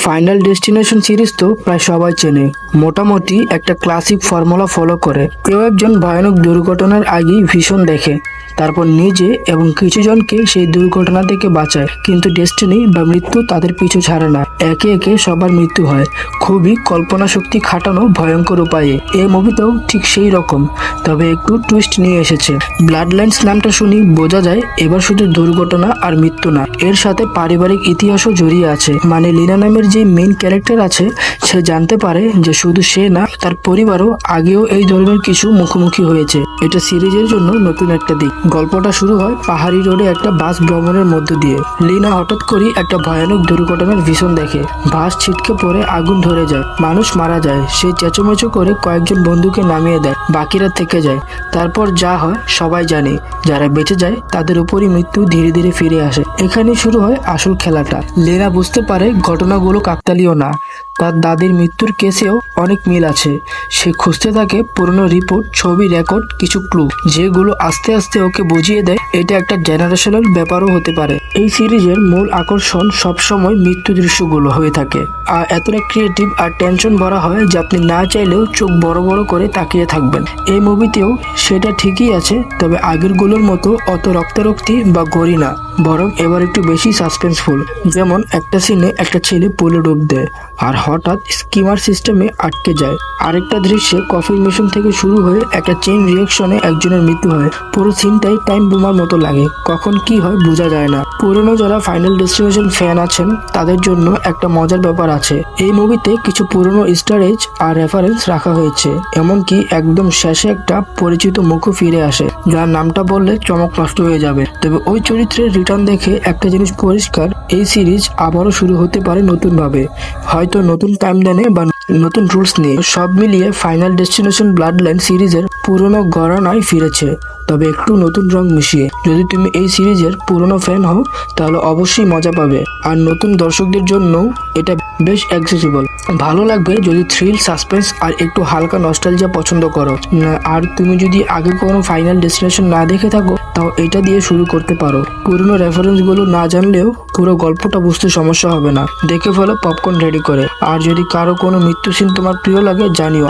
Final destination series তো প্রায় সবাই চেনে। মোটামুটি একটা ক্লাসিক ফর্মুলা ফলো করে। কেউ একজন ভয়ানক দুর্ঘটনার আগেই ভীষণ দেখে, তারপর নিজে এবং কিছু জনকে সেই দুর্ঘটনা থেকে বাঁচায়। কিন্তু ডেস্টিনি বা মৃত্যু তাদের পিছু ছাড়ে না। একে একে সবার মৃত্যু হয়, খুবই কল্পনা শক্তি খাটানো ভয়ঙ্কর উপায়ে। এই মুভিতেও ঠিক সেই রকম, তবে একটু টুইস্ট নিয়ে এসেছে। ব্লাড লাইন্স নামটা শুনি বোঝা যায় এবার শুধু দুর্ঘটনা আর মৃত্যু না, এর সাথে পারিবারিক ইতিহাসও জড়িয়ে আছে। মানে লিনা নামের যে মেইন ক্যারেক্টার আছে, সে জানতে পারে যে শুধু সে না, তার পরিবারও আগেও এই ধরনের কিছু মুখোমুখি হয়েছে। এটা সিরিজের জন্য নতুন একটা দিক। গল্পটা শুরু হয় পাহাড়ি রোডে একটা বাস ভ্রমণের মধ্য দিয়ে। লিনা হঠাৎ করে একটা ভয়ানক দুর্ঘটনার ভীষণ দেখে। বাস ছিটকে পড়ে আগুন ধরে যায়, মানুষ মারা যায়। সে চেঁচোমেচো করে কয়েকজন বন্ধুকে নামিয়ে দেয়, বাকিরা থেকে যায়। তারপর যা হয় সবাই জানে। যারা বেঁচে যায় তাদের উপরই মৃত্যু ধীরে ধীরে ফিরে আসে। এখানেই শুরু হয় আসল খেলাটা। লেনা বুঝতে পারে ঘটনাগুলো কাকতালীয় না, তার দাদির মৃত্যুর কেসেও অনেক মিল আছে। সে খুঁজতে থাকে পুরনো রিপোর্ট, ছবি, রেকর্ড, কিছু ক্লু, যেগুলো আস্তে আস্তে ওকে বুঝিয়ে দেয় এটা একটা জেনারেশনাল ব্যাপারও হতে পারে। এই সিরিজের মূল আকর্ষণ সবসময় মৃত্যু দৃশ্যগুলো হয়ে থাকে, আর এতটা ক্রিয়েটিভ আর টেনশন ভরা হয় যে আপনি না চাইলেও চোখ বড় বড় করে তাকিয়ে থাকবেন। এই মুভিতেও সেটা ঠিকই আছে, তবে আগেরগুলোর মতো অত রক্তারক্তি বা গড়ি না, বরং এবার একটু বেশি সাসপেন্সফুল। যেমন একটা সিনে একটা ছেলে পুলে ডুব দেয় আর হঠাৎ স্কিমার সিস্টেমে আটকে যায়। আরেকটা দৃশ্যে কফি মিশন থেকে শুরু হয়ে একটা চেইন রিয়াকশনে একজনের মৃত্যু হয়। পুরো সিনটাই টাইম বোমার মতো লাগে, কখন কি হয় বোঝা যায় না। পুরনো যারা ফাইনাল ডেস্টিনেশন ফ্যান আছেন তাদের জন্য একটা মজার ব্যাপার আছে। এই মুভিতে কিছু পুরনো ইস্টার এজ আর রেফারেন্স রাখা হয়েছে, এমনকি একদম শেষে একটা পরিচিত মুখও ফিরে আসে, যার নামটা বললে চমক নষ্ট হয়ে যাবে। তবে ওই চরিত্রের রিটার্ন দেখে একটা জিনিস পরিষ্কার, এই সিরিজ আবারও শুরু হতে পারে নতুন ভাবে, হয়তো নতুন টাইমলাইনে বা নতুন রুলস নিয়ে। সব মিলিয়ে ফাইনাল ডেস্টিনেশন ব্লাড লাইন সিরিজের পুরনো ঘরানায় ফিরেছে, তবে একটু নতুন রং মিশিয়ে। যদি তুমি এই সিরিজের পুরনো ফ্যান হও তাহলে অবশ্যই মজা পাবে, আর নতুন দর্শকদের জন্য এটা বেশ অ্যাক্সেসিবল। ভালো লাগবে যদি থ্রিল, সাসপেন্স আর একটু হালকা নস্টালজিয়া পছন্দ করো। আর তুমি যদি আগে কোনো ফাইনাল ডেস্টিনেশন না দেখে থাকো তাও এটা দিয়ে শুরু করতে পারো। পুরনো রেফারেন্সগুলো না জানলেও পুরো গল্পটা বুঝতে সমস্যা হবে না। দেখে ফেলো পপকর্ন রেডি করে। আর যদি কারো কোনো মৃত্যু সিন তোমার প্রিয় লাগে জানিও।